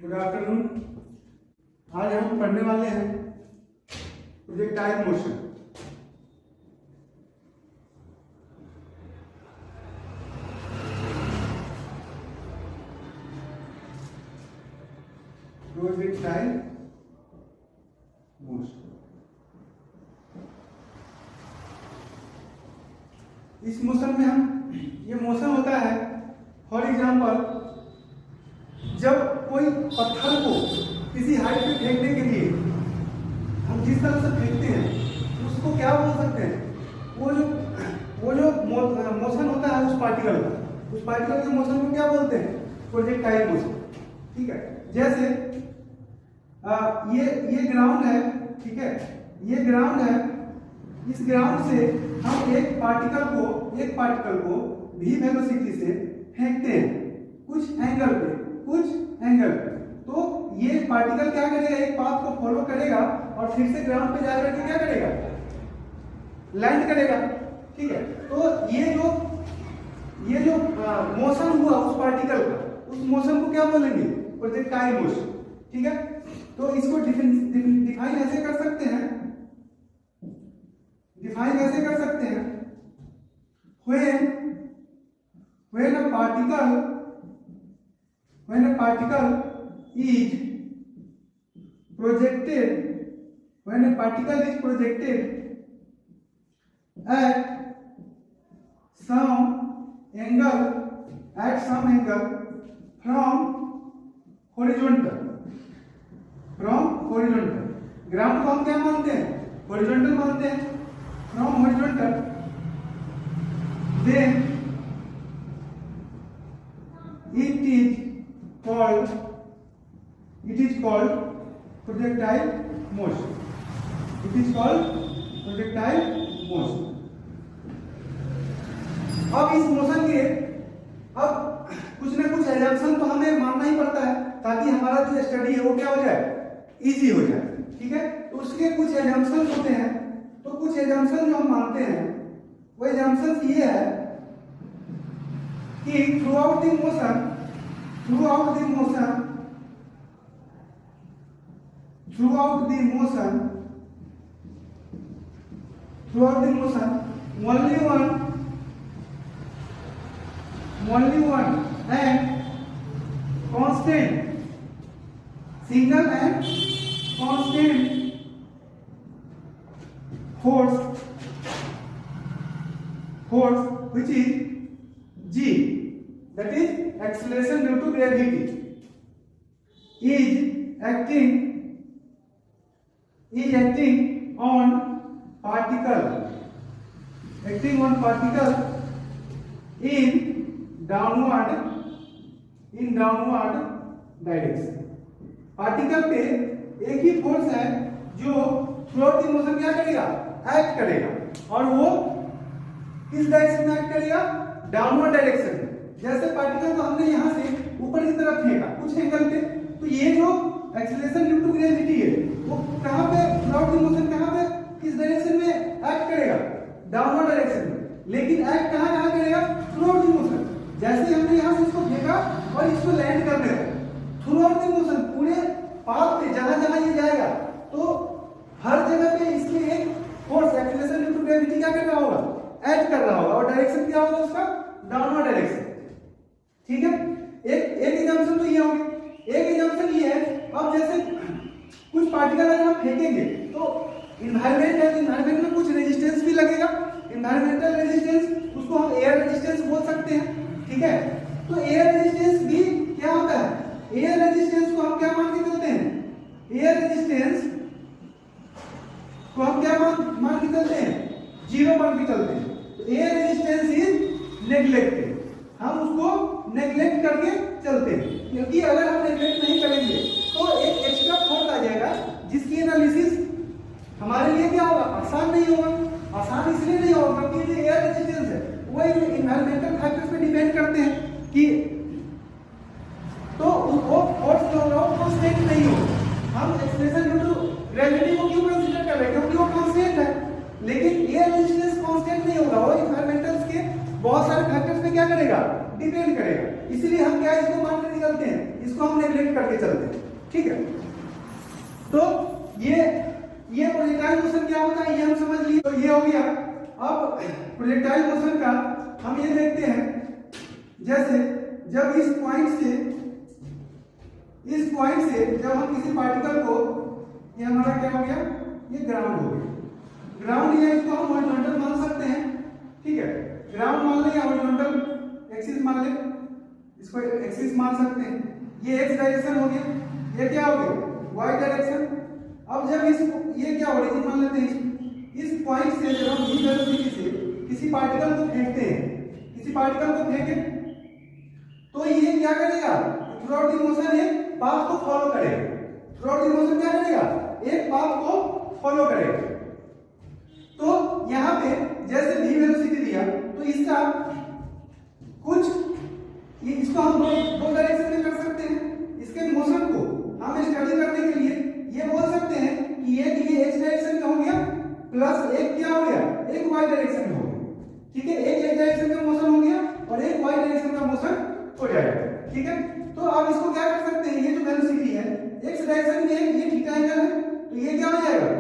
Good afternoon. आज हम पढ़ने वाले हैं प्रोजेक्टाइल मोशन। प्रोजेक्टाइल मोशन, इस मोशन में ये मोशन होता है फॉर एग्जाम्पल जब कोई पत्थर को किसी हाइट पे फेंकने के लिए हम जिस तरह से फेंकते हैं उसको क्या बोल सकते हैं? वो जो मोशन होता है उस पार्टिकल के मोशन को क्या बोलते हैं? Projectile motion. ठीक है, जैसे ये ग्राउंड है, ठीक है, ये ग्राउंड है। इस ग्राउंड से हम एक पार्टिकल को v वेलोसिटी से फेंकते हैं कुछ एंगल पे, तो ये पार्टिकल क्या करेगा? एक पाथ को फॉलो करेगा और फिर से ग्राउंड पे जाकर के क्या करेगा? लैंड करेगा। ठीक है, तो ये जो मोशन हुआ उस पार्टिकल का, उस मोशन को क्या बोलेंगे? Projectile motion. ठीक है, तो इसको डिफाइन ऐसे कर सकते हैं, when a particle is projected at some angle from horizontal, ground को हम क्या मानते हैं? हॉरिजॉन्टल मानते हैं। From horizontal, then it is called projectile motion. अब इस मोशन के कुछ ना कुछ एजम्पशन तो हमें मानना ही पड़ता है ताकि हमारा जो स्टडी है वो क्या हो जाए? इजी हो जाए। ठीक है, तो उसके कुछ एजम्पशन होते हैं। तो कुछ एजम्पशन जो हम मानते हैं वो एजम्पशन ये है कि through out the motion only one and constant, single and constant force which is G, that is acceleration due to gravity, is acting on particle in downward direction. Particle पे एक ही फोर्स है जो through out the motion क्या करेगा? Act करेगा, और वो किस डायरेक्शन में एक्ट करेगा? डाउनवर्ड डायरेक्शन में। जैसे पार्टिकल को हमने यहाँ से ऊपर की तरफ फेंका कुछ एंगल पे, तो ये जो एक्सीलरेशन ड्यू टू ग्रेविटी है वो कहाँ पे थ्रू आउट द मोशन किस डायरेक्शन में एक्ट करेगा? डाउनवर्ड डायरेक्शन में। लेकिन एक्ट कहाँ करेगा? Through out the motion. जैसे हमने यहाँ से इसको फेंका और इसको लैंड कर देगा, थ्रू आउट द मोशन पूरे पाथ पे जहां ये जाएगा तो हर जगह पे इसमें एक force acceleration due to gravity क्या कर रहा होगा? एक्ट कर रहा होगा, और डायरेक्शन क्या होगा उसका? Downward direction. ठीक है, एक एग्जांपल तो ये हो गया। एक एग्जांपल ये है, अब जैसे कुछ पार्टिकल अगर हम फेंकेंगे तो इन्वायरमेंट में कुछ रेजिस्टेंस भी लगेगा। इन्वायरमेंटल रेजिस्टेंस, उसको हम एयर रेजिस्टेंस बोल सकते हैं। ठीक है, तो एयर रेजिस्टेंस भी क्या होता है? एयर रेजिस्टेंस को हम क्या मान के चलते हैं? एयर रेजिस्टेंस को हम क्या मान के चलते हैं? 0 मान के चलते हैं। तो एयर रेजिस्टेंस इज नेग्लेक्टेड, हम उसको नेग्लेक्ट करके चलते हैं, क्योंकि अगर हम नेग्लेक्ट नहीं करेंगे तो एक एक्स्ट्रा फोर्स आ जाएगा जिसकी एनालिसिस हमारे लिए क्या होगा? आसान नहीं होगा। आसान इसलिए नहीं होगा क्योंकि जो एयर रेजिस्टेंस है वो इन्वायरमेंटल फैक्टर्स पे डिपेंड करते हैं कि तो वो फोर्स जो होगा वो कांस्टेंट नहीं होगा। हम एक्सीलरेशन ड्यू टू ग्रेविटी को क्यों कंसीडर कर रहे हैं? क्योंकि वो कांस्टेंट है। लेकिन एयर रेजिस्टेंस कांस्टेंट नहीं होगा, वो इन्वायरमेंटल्स के बहुत सारे फैक्टर्स पे क्या करेगा? डिपेंड करेगा। इसलिए हम क्या इसको मान के निकलते हैं, इसको हम नेग्लेक्ट करके चलते हैं, ठीक है। तो ये प्रोजेक्टाइल मोशन क्या होता है ये हम समझ लिए, तो ये हो गया। अब प्रोजेक्टाइल मोशन का हम ये देखते हैं, जैसे जब इस पॉइंट से जब हम किसी पार्टिकल को, ये हमारा क्या हो गया, ये ग्राउंड हो गया। ग्राउंड या इसको हम हॉरिजॉन्टल मान सकते हैं, ठीक है। ग्राउंड मान ले या हॉरिजॉन्टल एक्सिस मान ले, इसको एक्सिस मान सकते हैं। ये एक्स डायरेक्शन हो गया, ये क्या हो गया, वाई डायरेक्शन। अब जब ये क्या ओरिजिन मान लेते हैं, इस पॉइंट से जब हम v वेलोसिटी से किसी पार्टिकल को फेंकते हैं, किसी पार्टिकल को फेंके तो ये क्या करेगा, थ्रू द मोशन एक पाथ को फॉलो करेगा। थ्रू द मोशन क्या करेगा, एक पाथ को फॉलो करेगा। तो यहाँ पे जैसे v वेलोसिटी दिया तो इसका कुछ इसको हम दो डायरेक्शन में कर सकते हैं। इसके मोशन को हम स्टडी करने के लिए ये बोल सकते हैं कि ये x डायरेक्शन में हो गया प्लस एक क्या हो गया, एक y डायरेक्शन में हो गया, ठीक है। एक x डायरेक्शन का मोशन हो गया और एक y डायरेक्शन का मोशन हो जाएगा, ठीक है। तो आप इसको क्या कर सकते हैं, ये जो वेलोसिटी है x डायरेक्शन में ये थीटा एंगल है, तो ये क्या हो जाएगा,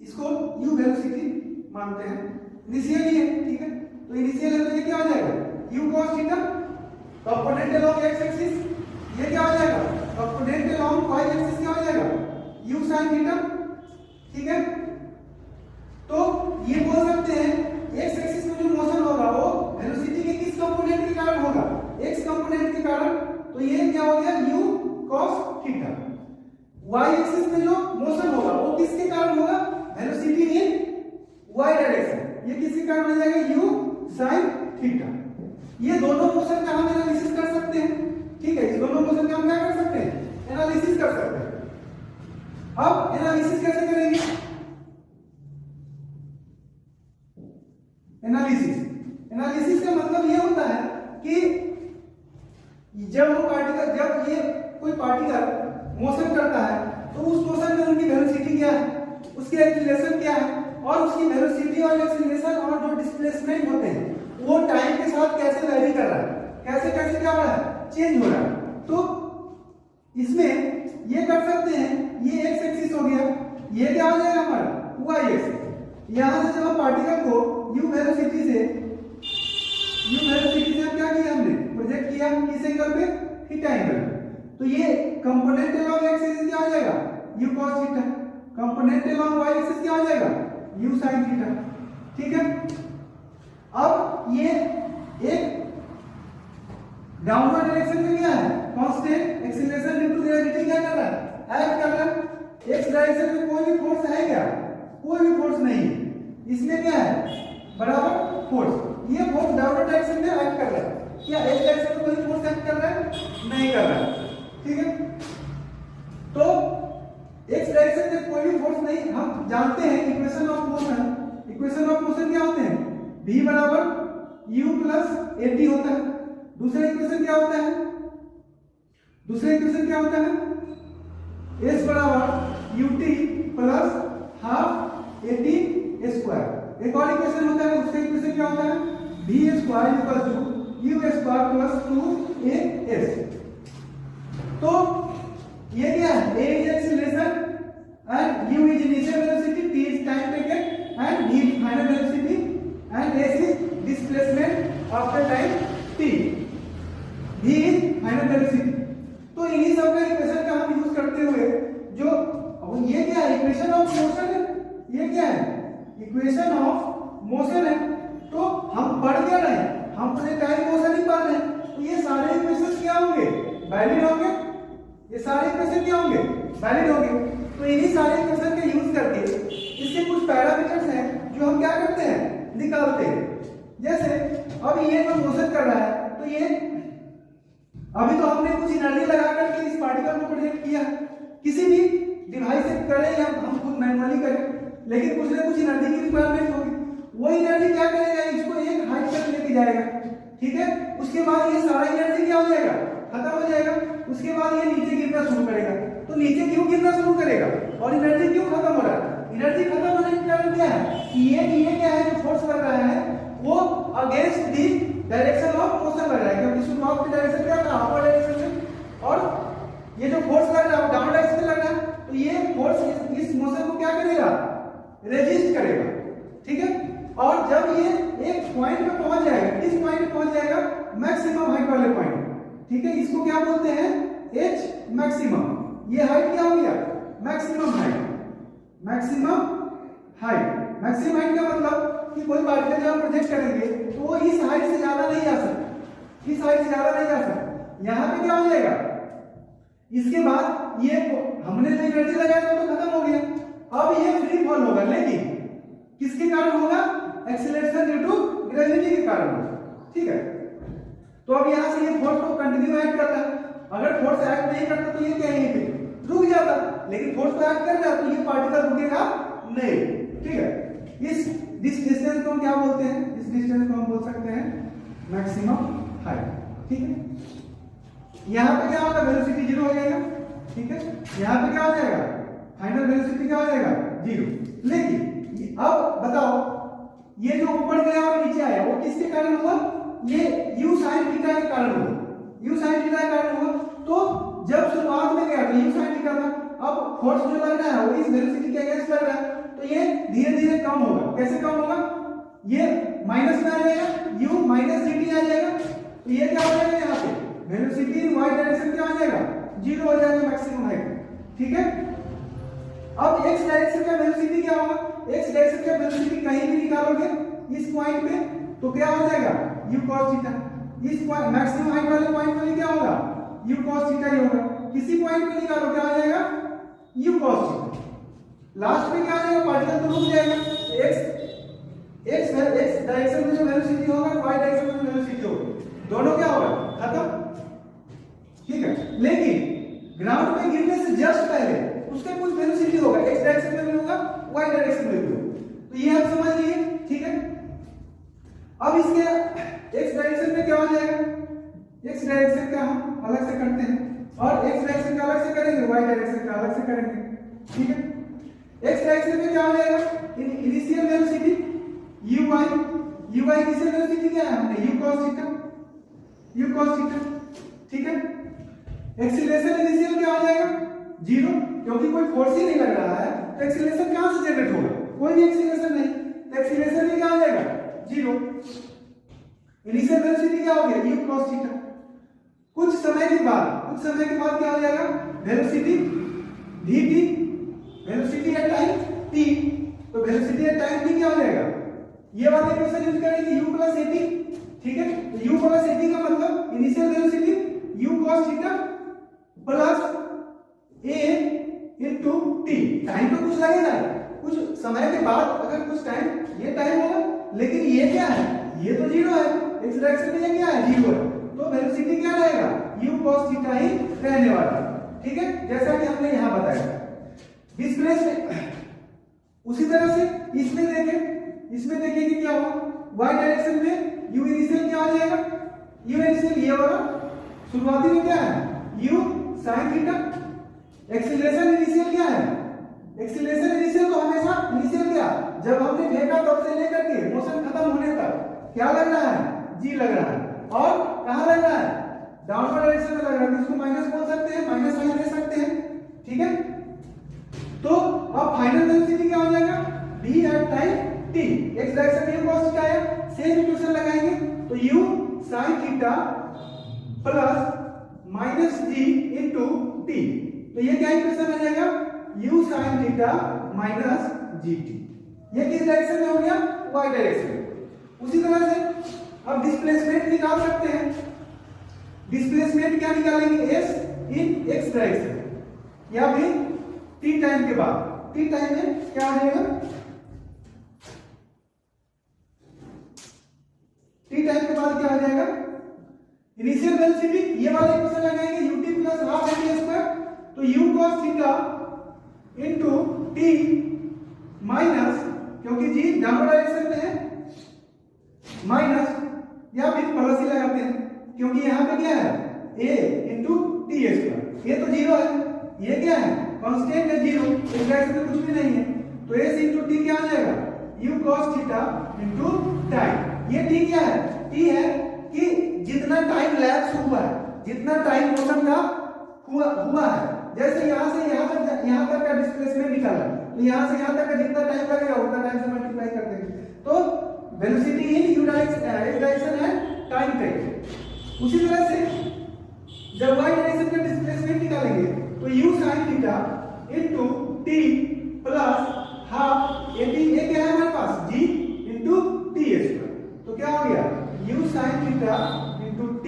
इसको u वेलोसिटी मानते हैं, इनिशियल ही है, ठीक है। तो इनिशियल है तो ये क्या हो जाएगा, u cos theta. Component along x axis ये क्या हो जाएगा, कंपोनेंट अलोंग y एक्सिस क्या हो जाएगा, u sin थीटा, ठीक है। तो ये बोल सकते हैं x एक्सिस में जो मोशन होगा वो वेलोसिटी के किस कंपोनेंट के कारण होगा, x कंपोनेंट के कारण। तो ये क्या हो गया, u cos theta. y axis में जो मोशन होगा वो किसके कारण होगा, वेलोसिटी इन y डायरेक्शन, ये किसके कारण हो जाएगा, u sin थीटा। ये दोनों मोशन का हम एनालिसिस कर सकते हैं, ठीक है। इस दोनों मोशन का हम क्या कर सकते हैं, एनालिसिस कर सकते हैं। अब एनालिसिस कैसे करेंगे, एनालिसिस का मतलब ये होता है कि जब ये कोई पार्टिकल मोशन करता है तो उस मोशन में उनकी वेलोसिटी क्या है, उसकी एक्सीलरेशन क्या है, और उसकी वेलोसिटी और एक्सीलरेशन और जो डिस्प्लेसमेंट होते हैं वो टाइम के साथ कैसे वेरी कर रहा है, कैसे कैसे क्या हो रहा है, चेंज हो रहा है। तो इसमें ये कर सकते हैं, ये एक्स एक्सिस हो गया, ये क्या हो जाएगा हमारा, वाई एक्सिस। यहां से जब हम पार्टिकल को u वेलोसिटी से क्या किया, हमने प्रोजेक्ट किया किस एंगल पे, थीटा एंगल पे। तो ये कंपोनेंट अलोंग x एक्सिस क्या हो जाएगा, u cos theta. Component along y axis क्या हो जाएगा, u sin थीटा, ठीक है। अब ये एक डाउनवर्ड डायरेक्शन में क्या है, constant acceleration due to gravity क्या कर रहा है, एक्ट कर रहा है। एक्स डायरेक्शन में कोई भी फोर्स है क्या, कोई भी फोर्स नहीं है, इसमें क्या है, बराबर फोर्स। ये फोर्स डाउनवर्ड डायरेक्शन में एक्ट कर रहा है, क्या एक्स डायरेक्शन में कोई फोर्स एक्ट कर रहा है, नहीं कर रहा है, ठीक है। तो एक्स डायरेक्शन में कोई भी फोर्स नहीं, हम जानते हैं इक्वेशन ऑफ मोशन क्या होते हैं, v बराबर u प्लस at होता है। दूसरा इक्वेशन क्या होता है, s बराबर ut plus half at square. एक और इक्वेशन होता है, उसका इक्वेशन क्या होता है, v square equal to u square plus 2as। तो ये क्या है, a is acceleration and u is initial velocity, t is time taken and v is final velocity and s is displacement after time t, v is final velocity। तो इन्हीं सब का equation का हम यूज करते हुए जो अब ये क्या है, इक्वेशन ऑफ मोशन है, ये क्या है, इक्वेशन ऑफ मोशन है। तो हम पढ़ क्या रहे हैं, हम प्रोजेक्टाइल मोशन ही पढ़ रहे हैं। तो ये सारे इक्वेशन क्या होंगे, वैलिड होंगे, ये सारे इक्वेशन क्या होंगे, वैलिड होंगे। तो इन्हीं सारे इक्वेशन का यूज करके इसके कुछ पैरामीटर्स हैं जो हम क्या करते हैं, निकालते हैं। जैसे अब ये जो मोशन कर रहा है, तो ये अभी तो हमने कुछ एनर्जी लगा करके इस पार्टिकल को प्रोजेक्ट किया, किसी भी डिवाइस से करें या हम खुद मैनुअली करें, लेकिन कुछ ना कुछ एनर्जी की रिक्वायरमेंट होगी। वो एनर्जी क्या करेगा, इसको एक हाइट तक लेके जाएगा, ठीक है। उसके बाद ये सारा एनर्जी क्या हो जाएगा, खत्म हो जाएगा। उसके बाद ये नीचे गिरना शुरू करेगा। तो नीचे क्यों गिरना शुरू करेगा और एनर्जी क्यों खत्म हो रहा है, एनर्जी खत्म होने का कारण क्या है कि ये क्या है, जो फोर्स कर रहा है वो against the direction of motion लग रहा है, क्योंकि शुरुआत की डायरेक्शन क्या था, अपवर्ड डायरेक्शन में, और ये जो फोर्स लग रहा है डाउन डायरेक्शन में लग रहा है, तो ये फोर्स इस मोशन को क्या करेगा, रेजिस्ट करेगा, ठीक है। और जब ये एक पॉइंट पे पहुंच जाएगा, किस पॉइंट पे पहुंच जाएगा, मैक्सिमम हाइट वाले पॉइंट, ठीक है, इसको क्या बोलते हैं, एच मैक्सिमम। ये हाइट क्या हो गया, maximum height. Maximum height, maximum height का मतलब कि कोई पार्टिकल जब प्रोजेक्ट करेंगे तो वो इस हाइट से ज्यादा नहीं जा सकता, इस हाइट से ज्यादा नहीं जा सकता। यहाँ पे क्या हो जाएगा, इसके बाद ये हमने जो एनर्जी लगाया वो तो खत्म हो गया, अब ये फ्री फॉल होगा, लेकिन किसके कारण होगा, एक्सीलरेशन ड्यू टू ग्रेविटी के कारण होगा, ठीक है। तो अब यहाँ से ये फोर्स को कंटिन्यू एक्ट कर रहा है, अगर फोर्स एक्ट नहीं करता तो ये क्या है, ये रुक जाता, लेकिन फोर्स को एक्ट कर रहा है तो ये पार्टिकल रुकेगा नहीं, ठीक है। इस डिस्टेंस को हम क्या बोलते हैं, इस डिस्टेंस को हम बोल सकते हैं मैक्सिमम हाइट, ठीक है। यहाँ पे क्या होगा, वेलोसिटी जीरो हो जाएगा, ठीक है। यहाँ पे क्या हो जाएगा, फाइनल वेलोसिटी क्या हो जाएगा, जीरो। लेकिन अब बताओ, ये जो ऊपर गया और नीचे आया वो किसके कारण हुआ, ये u sin थीटा के कारण हुआ, u sin थीटा के कारण हुआ। तो जब शुरुआत में गया तो u sin थीटा था, अब फोर्स जो लग रहा है वो इस वेलोसिटी के अगेंस्ट लग रहा है, तो ये धीरे धीरे कम होगा। कैसे कम होगा, ये माइनस में आ जाएगा, u माइनस gt आ जाएगा, तो ये क्या हो जाएगा, यहाँ पे वेलोसिटी इन y डायरेक्शन क्या हो जाएगा, जीरो हो जाएगा, मैक्सिमम हाइट, ठीक है। अब x डायरेक्शन का वेलोसिटी क्या होगा, x डायरेक्शन का वेलोसिटी कहीं भी निकालोगे इस पॉइंट पे तो क्या हो जाएगा, u cos थीटा। इस पॉइंट मैक्सिमम हाइट वाले पॉइंट पे क्या होगा, u cos थीटा ही होगा। किसी पॉइंट पे निकालो क्या आ जाएगा, u cos थीटा। लास्ट में क्या आ जाएगा, पार्टिकल तो रुक जाएगा, x डायरेक्शन में जो वेलोसिटी होगा y डायरेक्शन में जो वेलोसिटी होगा दोनों क्या होगा, खत्म, ठीक है। लेकिन ग्राउंड पे गिरने से जस्ट पहले उसका कुछ वेलोसिटी होगा, x डायरेक्शन में भी होगा, y डायरेक्शन में भी होगा, तो ये आप समझ लिए, ठीक है। अब इसके x डायरेक्शन में क्या हो जाएगा, x डायरेक्शन का हम अलग से करते हैं और x डायरेक्शन का अलग से करेंगे, y डायरेक्शन का अलग से करेंगे, ठीक है। x डायरेक्शन में क्या हो जाएगा, initial velocity uy initial velocity क्या है, हमने u cos थीटा, ठीक है। एक्सीलरेशन इनिशियल क्या हो जाएगा, जीरो, क्योंकि कोई फोर्स ही नहीं लग रहा है, तो एक्सीलरेशन कहां से जनरेट होगा, कोई भी एक्सीलरेशन नहीं, तो एक्सीलरेशन भी क्या हो जाएगा, जीरो। इनिशियल वेलोसिटी क्या हो गया, u cos थीटा। कुछ समय के बाद क्या हो जाएगा, velocity dt, velocity at time t, तो वेलोसिटी एट टाइम t क्या हो जाएगा, ये वाला इक्वेशन यूज करेंगे u प्लस at, ठीक है। तो u प्लस at का मतलब initial velocity u cos theta plus a into t। Time तो कुछ लगेगा, कुछ समय के बाद अगर कुछ टाइम ये टाइम होगा, लेकिन ये क्या है, ये तो जीरो है, x डायरेक्शन में ये क्या है, जीरो है, तो वेलोसिटी क्या रहेगा, u cos थीटा ही रहने वाला है, ठीक है, जैसा कि हमने यहां बताया। डिस्प्लेसमेंट उसी तरह से इसमें देखें कि क्या होगा, y डायरेक्शन में u इनिशियल क्या आ जाएगा, u इनिशियल ये वाला शुरुआती में क्या है, u sin theta. Acceleration initial क्या है, एक्सीलरेशन इनिशियल तो हमेशा इनिशियल क्या, जब हमने फेंका तब से लेकर के मोशन खत्म होने तक क्या लग रहा है, g लग रहा है, और कहां लग रहा है, डाउनवर्ड डायरेक्शन में लग रहा है, इसको माइनस बोल सकते हैं, माइनस साइन ले सकते हैं, ठीक है। तो अब फाइनल वेलोसिटी क्या हो जाएगा, v at time t, x direction में u cos थीटा है, सेम इक्वेशन लगाएंगे तो u sin theta plus minus g into t, तो ये क्या इक्वेशन आ जाएगा, u sin theta minus gt। ये किस डायरेक्शन में हो गया, y डायरेक्शन में। उसी तरह से अब डिस्प्लेसमेंट निकाल सकते हैं, डिस्प्लेसमेंट क्या निकालेंगे, s इन x डायरेक्शन, या फिर t टाइम के बाद, t टाइम में क्या आ जाएगा, t टाइम के बाद क्या आ जाएगा, इनिशियल वेलोसिटी ये वाला इक्वेशन लगाएंगे ut plus half at square, तो u cos theta into t minus, क्योंकि g डाउनवर्ड डायरेक्शन में है, माइनस या फिर प्लस ही लगाते हैं, क्योंकि यहाँ पे क्या है, a इनटू t स्क्वायर, ये तो जीरो है, ये क्या है, कांस्टेंट है जीरो, इस डायरेक्शन में कुछ भी नहीं है, तो s इनटू t क्या आ जाएगा, u cos theta into time. ये t क्या है, t है कि जितना टाइम लैप्स हुआ है, जितना टाइम मोशन का हुआ है, जैसे यहाँ से यहाँ तक का डिस्प्लेसमेंट निकाला, तो यहाँ से यहाँ तक का जितना टाइम लगेगा उतना टाइम से मल्टीप्लाई कर देंगे, तो वेलोसिटी इन यू डायरेक्शन है टाइम टेक। उसी तरह से जब y डायरेक्शन का डिस्प्लेसमेंट निकालेंगे तो u sin theta into t plus half ये क्या है हमारे पास g इनटू t स्क्वायर, तो क्या हो गया u sin theta into t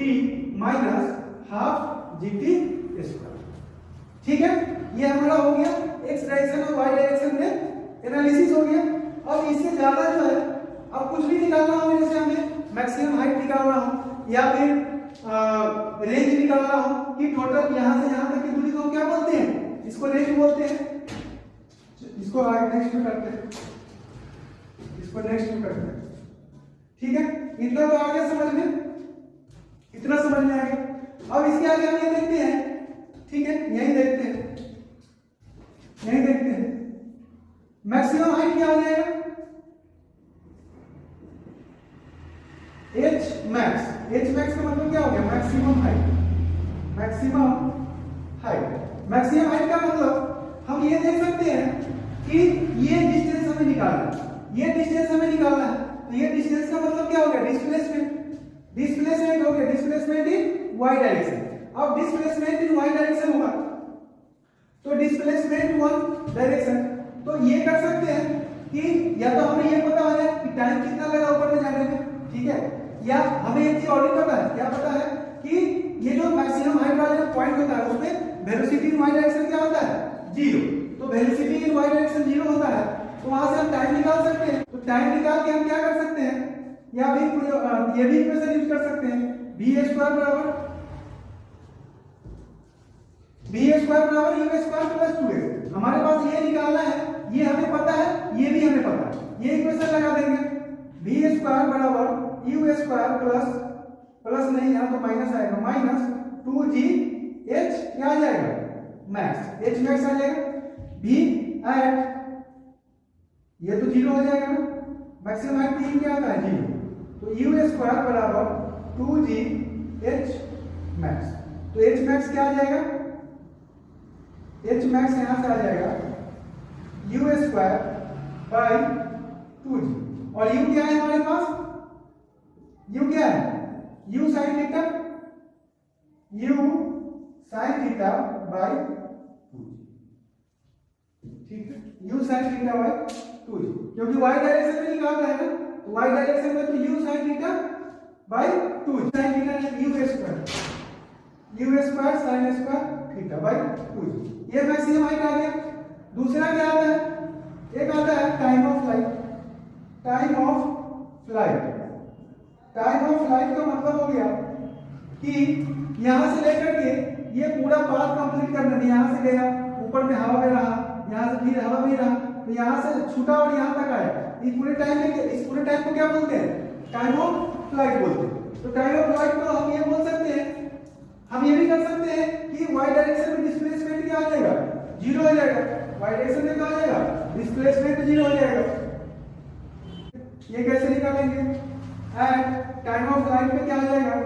minus half gt square. ठीक है, ये हमारा हो गया x डायरेक्शन और y डायरेक्शन में एनालिसिस हो गया। अब इससे ज्यादा जो है अब कुछ भी निकालना हो, जैसे हमें मैक्सिमम हाइट निकाल रहा हूं या फिर रेंज निकाल रहा हूं कि टोटल यहां से यहां तक की दूरी को क्या बोलते हैं, इसको रेंज बोलते हैं। इसको आगे नेक्स्ट में करते हैं, इसको नेक्स्ट में करते हैं। ठीक है, इतना तो आ गया समझ में, इतना समझ में आ गया। अब इसके आगे हम ये देखते हैं, ठीक है, यही देखते हैं, यही देखते हैं मैक्सिमम हाइट क्या हो जाएगा h max। h max का मतलब क्या हो गया maximum height, maximum height. Maximum height का मतलब हम ये देख सकते हैं कि ये डिस्टेंस हमें निकालना है, ये डिस्टेंस हमें निकालना है, तो ये डिस्टेंस का मतलब क्या हो गया डिस्प्लेसमेंट, डिस्प्लेसमेंट हो गया, डिस्प्लेसमेंट इन y डायरेक्शन। अब डिस्प्लेसमेंट इन y डायरेक्शन होगा तो डिस्प्लेसमेंट वन डायरेक्शन, तो ये कर सकते हैं कि या तो हमें ये पता हो जाए कि टाइम कितना लगा ऊपर में जाने में, ठीक है, या हमें एक चीज और पता है, क्या पता है कि ये जो मैक्सिमम हाइट वाला जो पॉइंट होता है उसमें वेलोसिटी इन y डायरेक्शन क्या होता है 0, तो वेलोसिटी इन y डायरेक्शन 0 होता है, तो वहां से हम टाइम निकाल सकते हैं। तो टाइम निकाल के हम क्या कर सकते हैं, या भी ये भी इक्वेशन यूज कर सकते हैं, v² बराबर u² प्लस 2x। हमारे पास ये निकालना है, ये हमें पता है, ये भी हमें पता है, ये इक्वेशन लगा देंगे v² बराबर u² प्लस नहीं यहाँ तो माइनस आएगा, माइनस 2gh क्या आ जाएगा मैक्स, h मैक्स आ जाएगा, v एट ये तो 0 हो जाएगा ना, मैक्सिमम हाइट p क्या आता है 0, तो u² बराबर 2gh मैक्स, तो h मैक्स क्या आ जाएगा, h मैक्स यहाँ से आ जाएगा u² बाई 2g, और u क्या है हमारे पास, u क्या है u sin theta, u sin theta by 2g, ठीक है, u sin theta by 2g, क्योंकि y डायरेक्शन में निकाल रहे हैं ना, तो y डायरेक्शन में तो u sin theta by 2g, sin theta u² sin square theta by 2g, ये मैक्सिमम हाइट आ गया। दूसरा क्या आता है, एक आता है time of flight. Time of flight, time of flight का मतलब हो गया कि यहां से लेकर के ये पूरा पाथ कंप्लीट करना है, यहां से गया ऊपर में हवा में रहा, यहां से फिर हवा में रहा, तो यहां से छूटा और यहां तक आया, इस पूरे टाइम को क्या बोलते हैं, टाइम ऑफ फ्लाइट बोलते हैं। तो टाइम ऑफ फ्लाइट को हम ये बोल सकते हैं, हम ये भी कर सकते हैं कि y डायरेक्शन में डिस्प्लेसमेंट क्या आ जाएगा 0 हो जाएगा, y डायरेक्शन में क्या आ जाएगा डिस्प्लेसमेंट 0 हो जाएगा। ये कैसे निकालेंगे, एंड टाइम ऑफ फ्लाइट में क्या आ जाएगा,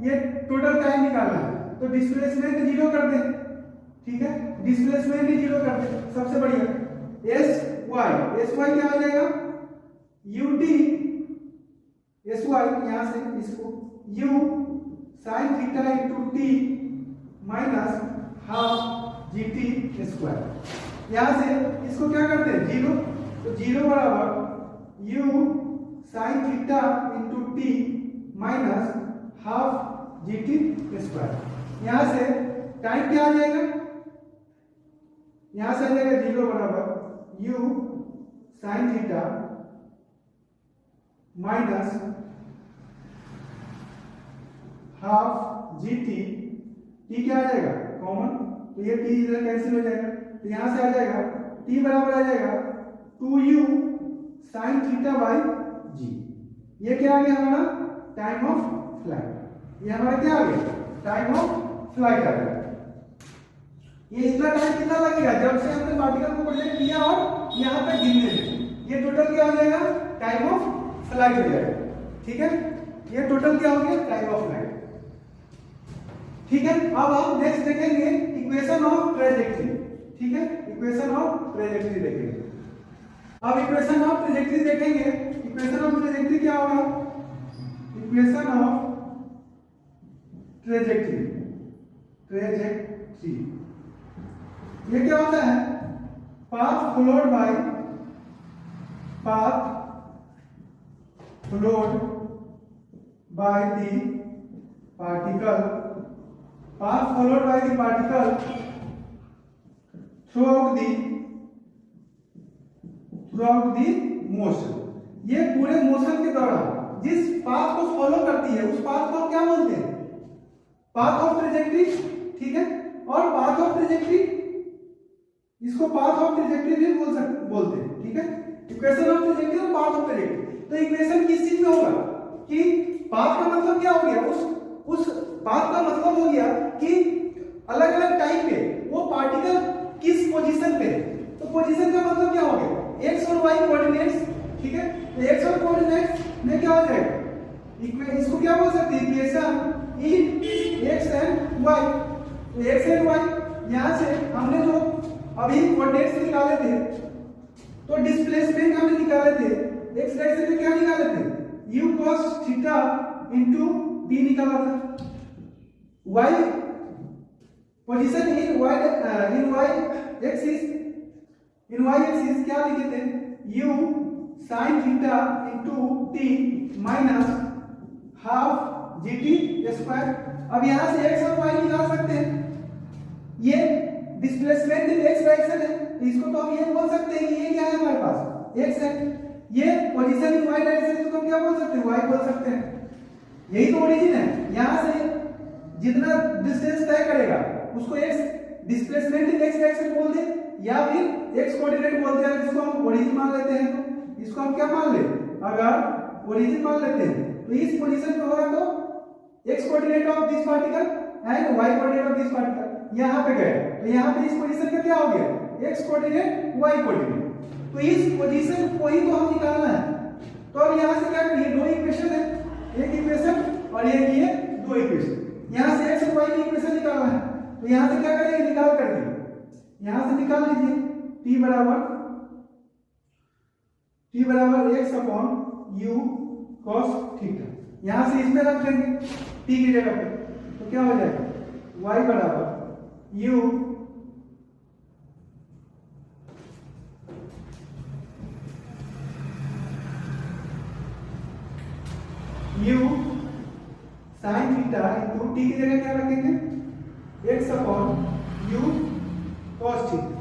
ये टोटल टाइम निकालना है, तो डिस्प्लेसमेंट 0 कर दें, ठीक है, डिस्प्लेसमेंट भी 0 कर दें, सबसे बढ़िया। sy क्या आ जाएगा ut sy, यहां से इसको u sin theta into t minus half gt square, यहां से इसको क्या करते हैं 0, तो 0 बराबर u sin theta into t minus half gt square. यहां से टाइम क्या आ जाएगा, यहां से आ जाएगा 0 बराबर u sin theta minus half gt, t क्या आ जाएगा कॉमन, तो ये t इधर कैंसिल हो जाएगा, तो यहां से आ जाएगा t बराबर आ जाएगा 2u sin theta by g। ये क्या आ गया हमारा टाइम ऑफ फ्लाइट, ये हमारा क्या आ गया टाइम ऑफ फ्लाइट आ गया। ये इतना टाइम कितना लगेगा जब से हमने पार्टिकल को प्रोजेक्ट किया और यहां तक गिनने में, ये टोटल क्या हो जाएगा टाइम ऑफ फ्लाइट हो जाएगा, ठीक है। ये टोटल क्या हो गया, टाइम ऑफ फ्लाइट। ठीक है, अब हम नेक्स्ट देखेंगे इक्वेशन ऑफ ट्रेजेक्टरी। ठीक है, इक्वेशन ऑफ ट्रेजेक्टरी देखेंगे। अब इक्वेशन ऑफ ट्रेजेक्टरी देखेंगे। इक्वेशन ऑफ ट्रेजेक्टरी क्या होगा, इक्वेशन ऑफ ट्रेजेक्टरी, ट्रेजेक्टरी ये क्या होता है, path followed by, path followed by the particle, path followed by the particle throughout the motion। ये पूरे मोशन के दौरान जिस पाथ को फॉलो करती है उस पाथ को क्या बोलते हैं, पाथ ऑफ ट्रेजेक्टरी। ठीक है, और पाथ ऑफ ट्रेजेक्टरी, इसको पाथ ऑफ ट्रेजेक्टरी भी बोलते हैं। ठीक है, इक्वेशन ऑफ ट्रेजेक्टरी और पाथ ऑफ ट्रेजेक्टरी। तो इक्वेशन किस चीज में होगा कि पाथ का मतलब क्या हो गया, उस पाथ का मतलब हो गया कि अलग अलग टाइम पे वो पार्टिकल किस पोजीशन पे है। तो पोजीशन का मतलब क्या हो गया, एक्स और वाई कोऑर्डिनेट्स। ठीक है, तो एक्स और कोऑर्डिनेट्स में क्या हो जाएगा, इसको क्या बोल सकते हैं, equation in x and y. तो एक्स एंड वाई यहां से हमने जो अभी कोऑर्डिनेट्स निकाले थे, तो डिस्प्लेसमेंट हमने निकाले थे, एक्स डायरेक्शन में क्या निकाले थे, u cos theta into d निकाला था। y position in y axis क्या लिखे थे, u sin theta into t minus half gt square. अब यहां से x और y निकाल सकते हैं, ये डिस्प्लेसमेंट इन x डायरेक्शन है, तो इसको तो हम ये बोल सकते हैं कि ये क्या है हमारे पास, x है। ये पोजीशन इन y डायरेक्शन इसको हम क्या बोल सकते हैं, y बोल सकते हैं। यही तो ओरिजिन है, यहां से जितना डिस्टेंस तय करेगा उसको x displacement in x direction बोल दे, या फिर x कोऑर्डिनेट बोलते हैं। जिसको हम ओरिजिन मान लेते हैं, तो इसको हम क्या मान ले, अगर ओरिजिन मान लेते हैं तो इस पोजीशन पे होगा तो x coordinate of this particle and y coordinate of this particle यहां पे गए, तो यहां पे इस पोजीशन का क्या हो गया, x कोऑर्डिनेट y कोऑर्डिनेट। तो इस पोजीशन को ही तो हम निकालना है। तो अब यहां से क्या करिए, दो इक्वेशन है, एक इक्वेशन और एक ये दो इक्वेशन। यहां से x और y की इक्वेशन निकालना है, तो यहां से क्या करेंगे, निकाल करके यहां से निकाल लीजिए t बराबर x upon u cos theta. यहां से इसमें रख देंगे t की जगह पे, तो क्या हो जाएगा, y बराबर u sin theta into t की जगह क्या रखेंगे, x upon u cos theta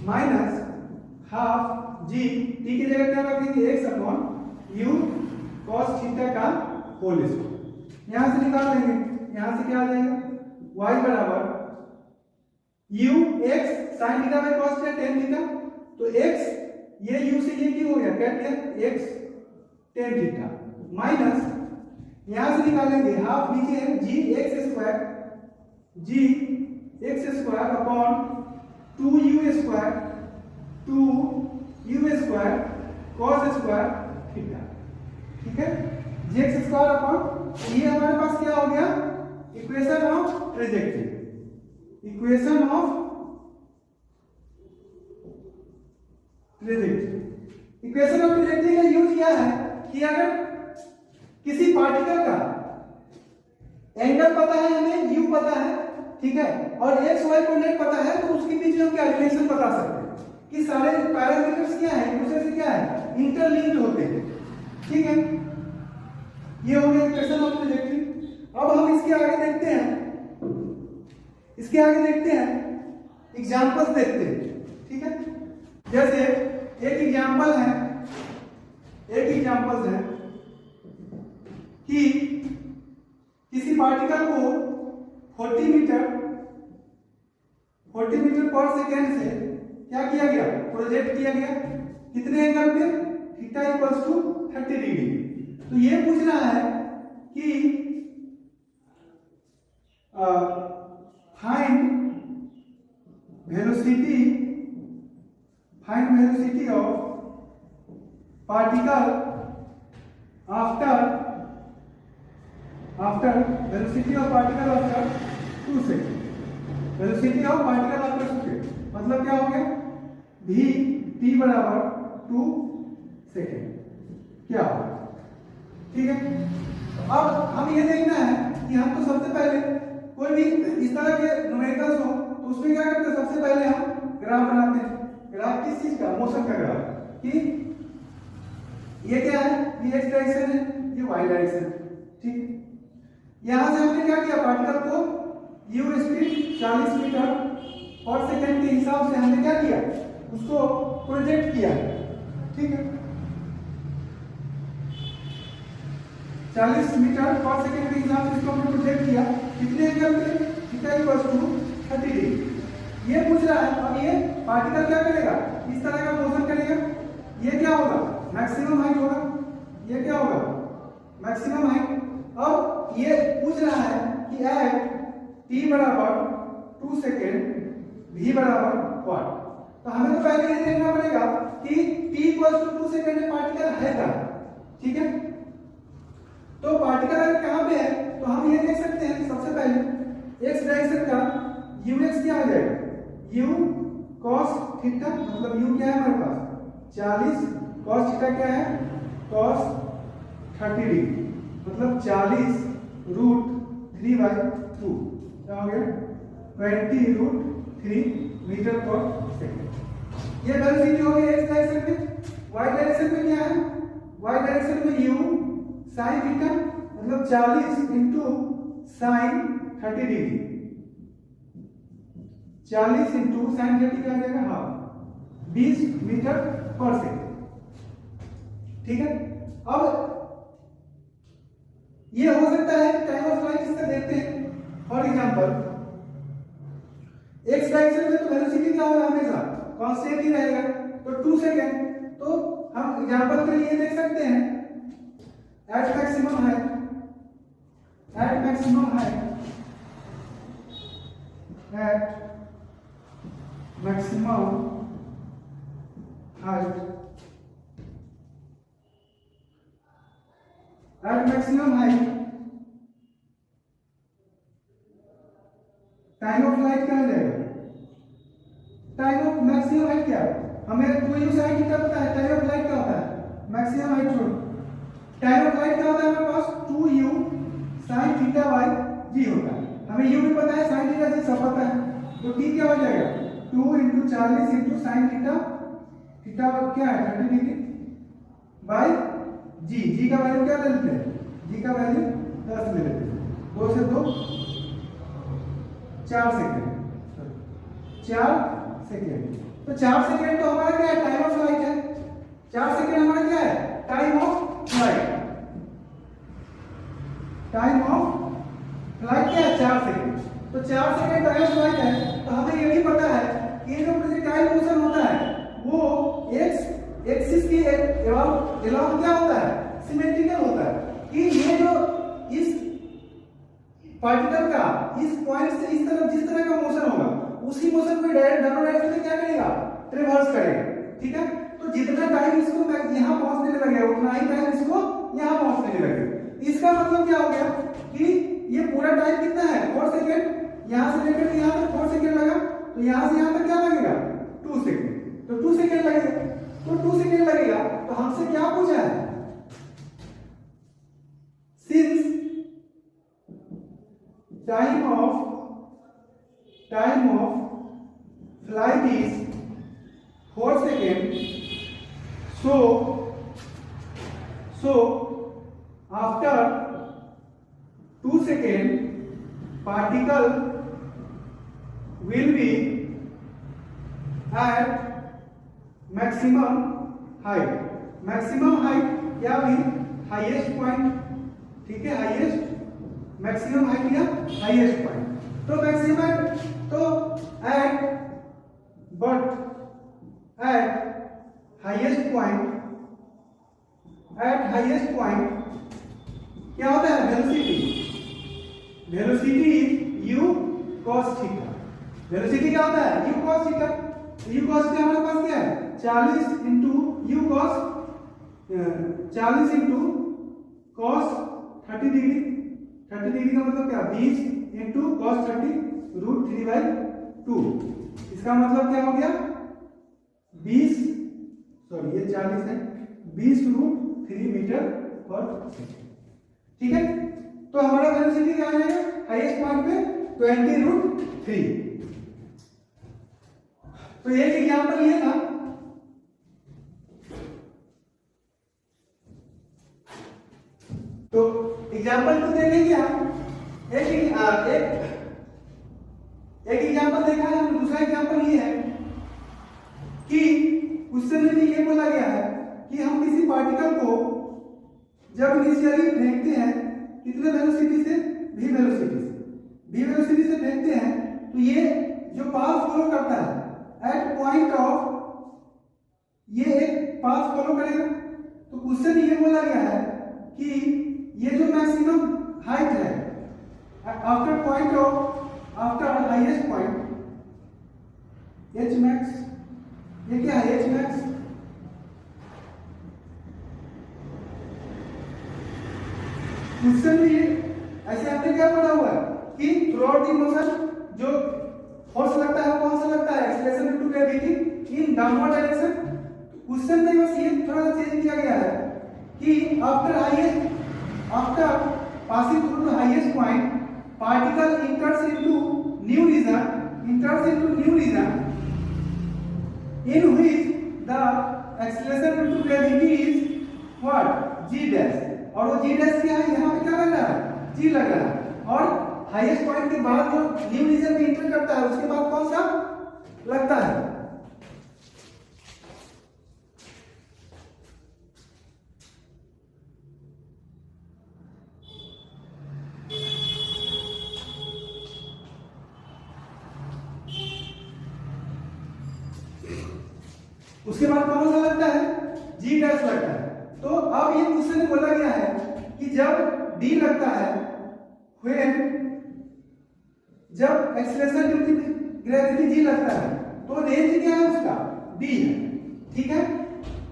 minus half g, t की जगह क्या रखेंगे, x upon u cos theta का होल स्क्वायर। यहां से निकाल देंगे, यहां से क्या आ जाएगा, y बराबर u x sin theta by cos theta tan theta. तो x ये u से ये क्यों हो गया, कैट लिया, x tan थीटा माइनस यहां से निकालेंगे हाफ, नीचे है g x square upon 2u square cos square theta. ठीक है, gx स्क्वायर अपॉन ये हमारे पास क्या हो गया, equation of trajectory. Equation of trajectory, equation of trajectory का यूज क्या है कि अगर किसी पार्टिकल का एंगल पता है, हमें u पता है, ठीक है, और x y कोऑर्डिनेट पता है, तो उसके बीच में हम क्या रिलेशन बता सकते हैं कि सारे पैरामीटर्स क्या हैं, एक दूसरे से क्या है, इंटरलिंक्ड होते हैं। ठीक है, ये हो गया इक्वेशन ऑफ ट्रेजेक्टरी। अब हम इसके आगे देखते हैं, एग्जांपल्स देखते हैं। ठीक है, जैसे एक एग्जांपल्स है कि किसी पार्टिकल को 40 मीटर पर सेकेंड से क्या किया गया, प्रोजेक्ट किया गया, कितने एंगल पे, थीटा इक्वल्स टू 30 डिग्री। तो ये पूछना है कि find velocity of particle after after velocity of particle after 2 second, velocity of particle after 2 second मतलब क्या हो गया, v t बराबर 2 सेकेंड क्या होगा, ठीक है। अब हम ये देखना है कि हम तो सबसे पहले कोई भी इस तरह के न्यूमेरिकल्स हो तो उसमें क्या करते हैं, सबसे पहले हम ग्राफ बनाते हैं। ग्राफ किस चीज का, मोशन का ग्राफ, कि ये क्या है, ये x डायरेक्शन है, ये y डायरेक्शन है, ठीक है। यहां से हमने क्या किया, पार्टिकल को u स्पीड 40 मीटर पर सेकंड के हिसाब से हमने क्या किया, उसको प्रोजेक्ट किया, ठीक है। 40 मीटर पर सेकंड के हिसाब से इसको हमने प्रोजेक्ट किया, कितने एंगल पे, थीटा इक्वल्स टू 30 डिग्री। ये पूछ रहा है अब ये पार्टिकल क्या करेगा, इस तरह का मोशन करेगा, ये क्या होगा, मैक्सिमम हाइट होगा, ये क्या होगा, मैक्सिमम हाइट। अब ये पूछ रहा है कि एट t बराबर 2 सेकेंड v बराबर व्हाट, तो हमें तो पहले ये देखना पड़ेगा कि t इक्वल्स टू 2 सेकेंड में पार्टिकल है क्या, ठीक है। तो पार्टिकल अगर कहां पे है तो हम ये देख सकते हैं, सबसे पहले x डायरेक्शन का ux क्या हो जाएगा, u cos थीटा, मतलब u क्या है हमारे पास 40, cos थीटा क्या है cos 30 डिग्री, मतलब 40 रूट 3/2 क्या हो गया 20 रूट 3 मीटर पर सेकंड। ये वेलोसिटी हो गई x डायरेक्शन में। y डायरेक्शन में क्या है, y डायरेक्शन में u sin थीटा, मतलब 40 into sin 30 degree, 40 into sine 30 क्या हो जाएगा हाफ, 20 मीटर पर सेकंड, ठीक है। अब ये हो सकता है टाइम ऑफ फ्लाइट, इसका देखते हैं। फॉर एग्जांपल एक्स डायरेक्शन में तो वेलोसिटी क्या होगा, हमेशा कांस्टेंट ही रहेगा, तो 2 सेकंड। तो हम एग्जांपल के लिए देख सकते हैं at maximum height, at maximum height, at maximum height, at maximum height time of flight क्या हो जाएगा, टाइम ऑफ मैक्सिमम हाइट क्या है, हमें 2u sin थीटा पता है, टाइम ऑफ फ्लाइट क्या होता है, मैक्सिमम हाइट छोड़, टाइम ऑफ फ्लाइट क्या होता है हमारे पास 2u sin theta by g होता है, हमें u भी पता है, sin थीटा जी सब पता है, तो t क्या हो जाएगा 2 into 40 into sine theta, theta क्या है 30 डिग्री बाय जी, जी का वैल्यू क्या ले लेते हैं, जी का वैल्यू 10 ले लेते हैं, 2 से 2 4 सेकेंड, 4 सेकेंड, तो 4 सेकेंड तो हमारा क्या है, टाइम ऑफ फ्लाइट है, 4 सेकेंड हमारा क्या है, time of flight, time of flight क्या है 4 सेकेंड, तो 4 सेकेंड टाइम ऑफ फ्लाइट है, तो हमें ये भी पता है कि जो प्रोजेक्टाइल मोशन होता है वो एक्स एक्सिस के अलाउंग क्या होता है, सिमेट्रिकल होता है, कि ये जो इस पार्टिकल का इस पॉइंट से इस तरफ जिस तरह का मोशन होगा उसी मोशन को डायरेक्ट दोनों डायरेक्शन में क्या करेगा, ट्रेवर्स करेगा, ठीक है। तो जितना टाइम इसको यहां पहुंचने में लगेगा उतना ही टाइम इसको यहां पहुंचने में लगेगा। इसका मतलब क्या हो गया कि ये पूरा टाइम कितना है 4 सेकेंड, यहां से लेकर यहां तक 4 सेकेंड लगा, तो यहां से यहां तक क्या लगेगा 2 सेकेंड, तो 2 सेकेंड लगेगा, तो 2 सेकेंड लगेगा, तो हमसे क्या पूछा है, since time of flight is 4 second, so after 2 second particle will be at maximum height, maximum height क्या भी हाईएस्ट पॉइंट, ठीक है, हाईएस्ट मैक्सिमम हाइट या हाईएस्ट पॉइंट, तो मैक्सिमम तो at but at highest point, at highest point क्या होता है velocity, velocity is u cos theta, velocity क्या होता है u cos theta, u cos theta हमारे पास क्या है 40 into u cos 40 into cos 30 degree, 30 degree का मतलब क्या, 20 इंटू cos 30 रूट 3/2। इसका मतलब क्या हो गया, 20, सॉरी ये 40 है, 20 रूट 3 मीटर पर सेकेंड। ठीक है, तो हमारा वेलोसिटी क्या आ जाएगा हाईएस्ट पॉइंट पे 20 रूट 3। तो एक एग्जाम्पल ये था। तो एग्जाम्पल 2 देखेंगे हम। एक एग्जाम्पल देखा है हम, दूसरा एग्जाम्पल ये है कि क्वेश्चन में ये बोला गया है कि हम किसी पार्टिकल को जब इनिशियली फेंकते हैं कितने वेलोसिटी से, v वेलोसिटी से फेंकते हैं, तो ये जो पाथ फॉलो करता है एट पॉइंट ऑफ, ये एक पाथ फॉलो करेगा। तो क्वेश्चन ये बोला गया है कि ये जो मैक्सिमम हाइट है after point of, after highest point h max, ये क्या है h max, क्वेश्चन में ये ऐसे आपने क्या पढ़ा हुआ है कि थ्रूआउट द मोशन जो फोर्स लगता है कौन सा लगता है, acceleration due to gravity in downward direction. Question में बस ये थोड़ा सा चेंज किया गया है कि after passing through the highest point particle enters into new region in which the acceleration due to gravity is what, g dash, और वो g dash क्या है, यहाँ पे क्या लग रहा है, g लग रहा है, और हाईएस्ट पॉइंट के बाद जो न्यू रीजन में इंटर करता है उसके बाद कौन सा लगता है। उसके बाद कौन सा लगता है, जी डैश लगता है। तो अब ये क्वेश्चन बोला गया है कि जब डी लगता है, when जब acceleration due to gravity G लगता है, तो रेंज क्या है उसका, डी है। ठीक है,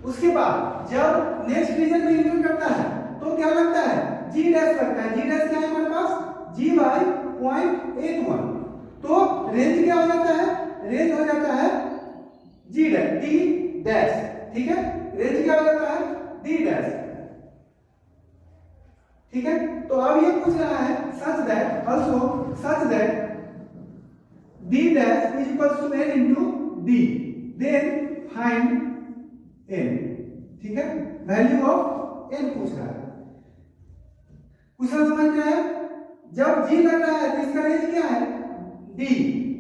उसके बाद जब नेक्स्ट रीजन में इंटर करता है तो क्या लगता है, जी डैश लगता है। जी डैश क्या है हमारे पास, जी बाई 0.81। तो रेंज क्या हो जाता है, रेंज हो जाता है जी डैश, डी डैश। ठीक है, रेंज क्या हो जाता है, डी डैश। ठीक है, तो अब ये पूछ रहा है such that d dash is equals to n into d, then find n। ठीक है, वैल्यू ऑफ n पूछ रहा है। क्वेश्चन समझ में आया, जब g लग रहा है तो इसका रेंज क्या है, d।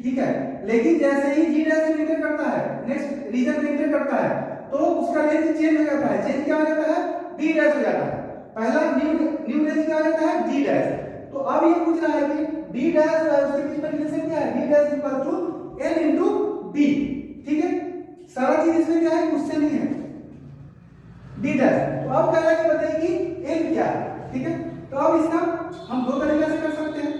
ठीक है, लेकिन जैसे ही g डैश में इंटर करता है, नेक्स्ट रीजन में इंटर करता है, तो उसका रेंज चेंज हो जाता है। चेंज क्या हो जाता है, d डैश हो जाता है। पहला न्यू रेंज क्या हो जाता है, d डैश। तो अब ये पूछ रहा है कि d डैश और उसके बीच में रिलेशन क्या है, d dash equal to n into d। ठीक है, सारा चीज इसमें क्या है, क्वेश्चन ही है d डैश। तो अब क्या है कि बताइए कि n क्या है। ठीक है, तो अब इसका हम दो तरीके से कर सकते हैं,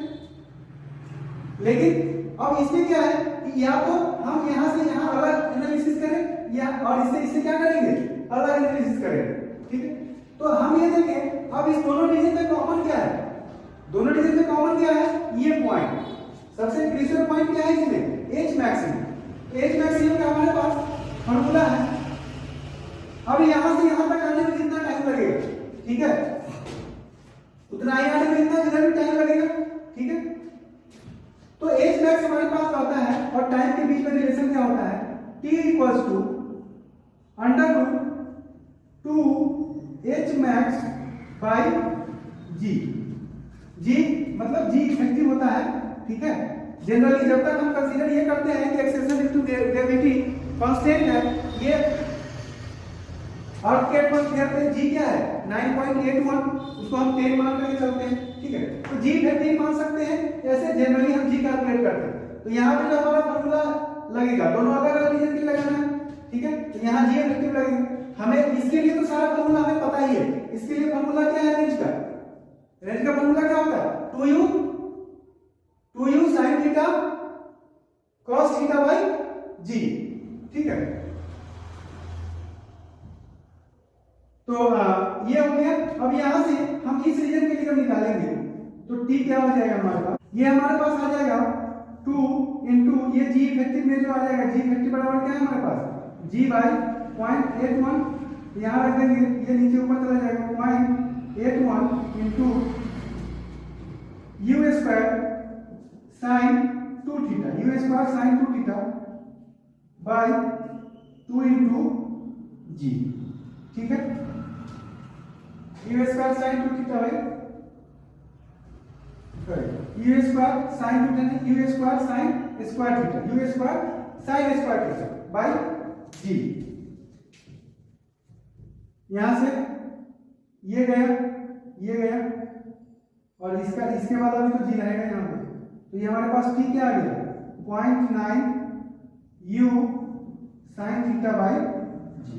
लेकिन अब इसमें क्या है कि या तो हम यहां से यहां अलग एनालिसिस करें, या और इससे क्या करेंगे, अलग एनालिसिस करेंगे। ठीक है, तो हम ये देखें अब इस दोनों रीजन में कॉमन क्या है, दोनों रीजन में कॉमन क्या है, ये पॉइंट सबसे क्रिटिकल पॉइंट क्या है इसमें, एच मैक्सिमम। एच मैक्सिमम का हमारे पास फार्मूला है। अब यहां से यहां तक आने में कितना टाइम लगेगा, ठीक है, उतना ही आने में इतना इधर भी टाइम लगेगा। ठीक है, तो एच मैक्स हमारे पास आता है और टाइम के बीच में रिलेशन क्या होता है, t equals to under root 2 H max by g. G मतलब जी इफेक्टिव होता है। ठीक है, जनरली जब तक हम कंसीडर ये करते हैं कि acceleration due to gravity constant है, ये अर्थ के एटमॉस्फेयर पे जी क्या है 9.81, उसको हम 10 मान करके चलते हैं। ठीक है, तो जी 13 मान सकते हैं, ऐसे जनरली हम जी कैलकुलेट करते हैं। तो यहाँ पे जो हमारा फार्मूला लगेगा, दोनों अलग अलग रीजन के लिए लगाना है। ठीक है, तो यहाँ जी इफेक्टिव लगेगा। हमें इसके लिए तो सारा फार्मूला हमें पता ही है। इसके लिए फार्मूला क्या है, रेंज का। रेंज का फार्मूला क्या होता है, 2u sin theta cos theta by g. ठीक है, तो ये हो गया। अब यहां से हम इस रीजन के लिए निकालेंगे, तो टी क्या हो जाएगा हमारे पास, ये हमारे पास आ जाएगा 2 इंटू ये जी इफेक्टिव में जो आ जाएगा, जी इफेक्टिव बराबर क्या है हमारे पास, जी बाई 0.81, यहाँ रख देंगे, ये नीचे ऊपर चला जाएगा 0.81 into u square sine 2 theta, u square sine 2 theta by 2 into g, ठीक है, u square sine 2 theta by u square sine theta नहीं, u square sine square theta, u square sine square theta by g, यहां से ये गया और इसका इसके बाद अभी तो जी रहेगा यहाँ पे, तो ये हमारे पास टी क्या आ गया 0.9 you sine theta by g,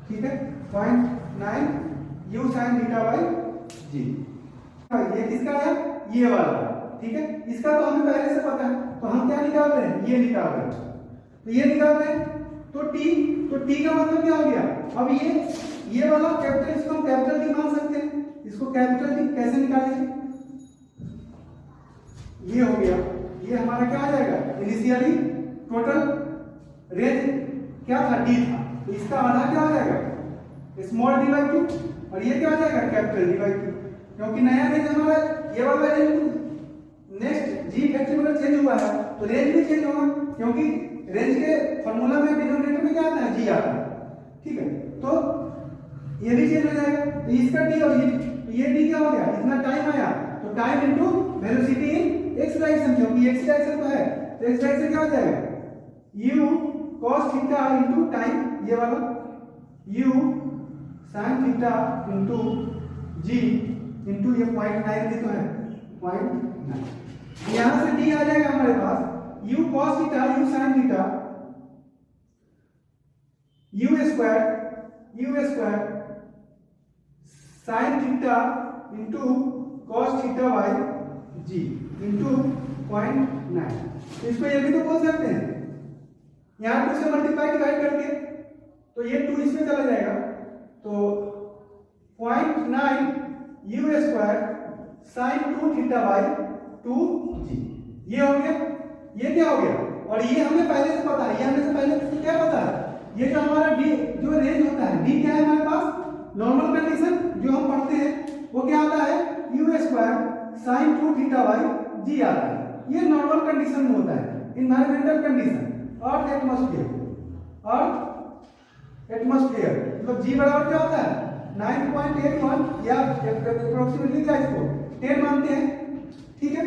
ठीक है, 0.9 यू साइन थीटा बाई जी। ये किसका है, ये वाला, ठीक है, इसका तो हमें पहले से पता है, तो हम क्या निकाल रहे हैं, ये निकाल रहे हैं, तो ये निकाल रहे हैं, तो टी का मतलब क्या हो गया, अब ये वाला कैपिटल, इसको हम कैपिटल डी मान सकते हैं, इसको कैपिटल डी कैसे निकालेंगे, ये हो गया, ये हमारा क्या आ जाएगा, इनिशियली टोटल रेंज क्या था, डी था, तो इसका आधा क्या हो जाएगा स्मॉल डी बाई 2 और ये क्या हो जाएगा कैपिटल डी बाई 2, क्योंकि नया रेंज हमारा ये वाला रेंज नेक्स्ट जी इफेक्टिव अगर चेंज हुआ है तो रेंज भी चेंज होगा, क्योंकि रेंज के फार्मूला में डिनोमिनेटर में क्या आता है, जी आता है, ठीक है, तो ये भी चेंज हो जाएगा, तो इसका डी और ये डी क्या हो गया, इतना टाइम आया, तो टाइम इनटू वेलोसिटी इन एक्स डायरेक्शन, क्योंकि एक्स डायरेक्शन तो है, तो एक्स डायरेक्शन क्या हो जाएगा u cos theta into time, ये वाला u sin theta into g into ये 0.9 भी तो है 0.9, यहां से d आ जाएगा हमारे पास u cos theta u sin theta u square sin theta into cos theta by g into 0.9, इसको ये भी तो बोल सकते हैं, यहाँ 2 से मल्टीप्लाई डिवाइड करके, तो ये 2 इसमें चला जाएगा, तो 0.9 you square sine 2 theta by 2 जी, ये हो गया, ये क्या हो गया, और ये हमें पहले से पता है, ये हमें से पहले से क्या पता है, ये जो हमारा डी जो रेंज होता है, डी क्या है हमारे पास, नॉर्मल कंडीशन जो हम पढ़ते हैं वो क्या आता है, u square sine 2 theta by g आता है, ये नॉर्मल कंडीशन में होता है, इन्वायरमेंटल कंडीशन और एटमॉस्फेयर मतलब जी बराबर क्या होता है 9.81 या अप्रोक्सीमेटली क्या इसको 10 मानते हैं, ठीक है,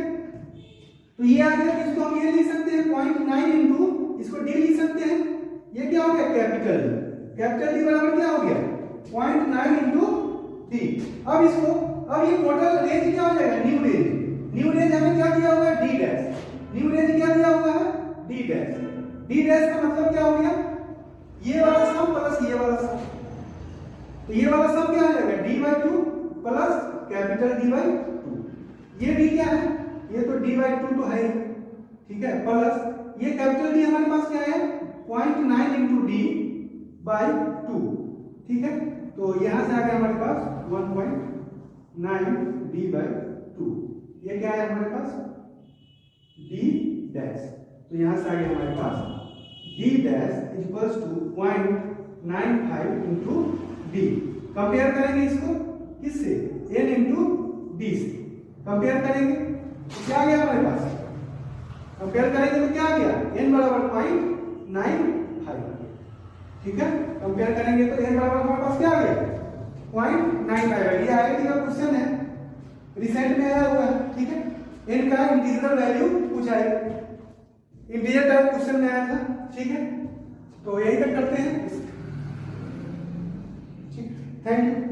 तो ये आ गया, इसको हम ये लिख सकते हैं 0.9 इंटू इसको डी लिख सकते हैं, ये क्या हो गया कैपिटल डी बराबर क्या हो गया 0.9 इंटू डी, अब ये टोटल रेंज क्या हो जाएगा, न्यू रेंज हमें क्या दिया हुआ है, डी डैश, न्यू रेंज क्या दिया हुआ है, डी डैश का मतलब क्या हो गया, ये वाला सम प्लस ये वाला सम, तो ये वाला सम क्या हो जाएगा D by 2 plus capital D by 2, ये डी क्या है, ये तो डी बाई 2 तो है, ठीक है, प्लस ये कैपिटल डी हमारे पास क्या है 0.9 इंटू डी बाई 2, ठीक है, तो यहां से आ गया हमारे पास 1.9 डी बाई 2, ये क्या है हमारे पास डी डैश, तो यहां से आ गया हमारे पास d dash equals to 0.95 into d, compare करेंगे इसको किससे, n इंटू डी से कंपेयर करेंगे, तो क्या आ गया हमारे पास, कंपेयर करेंगे तो क्या आ गया n बराबर 0.95, ठीक है, कंपेयर करेंगे तो n बराबर हमारे पास क्या आ गया 0.95, ये आईआईटी का क्वेश्चन है, रिसेंट में आया हुआ है, ठीक है, n का इंटीग्रल वैल्यू पूछा है, इंटीजर टाइप क्वेश्चन में आया था, ठीक है, तो यही तक करते हैं, ठीक, थैंक यू।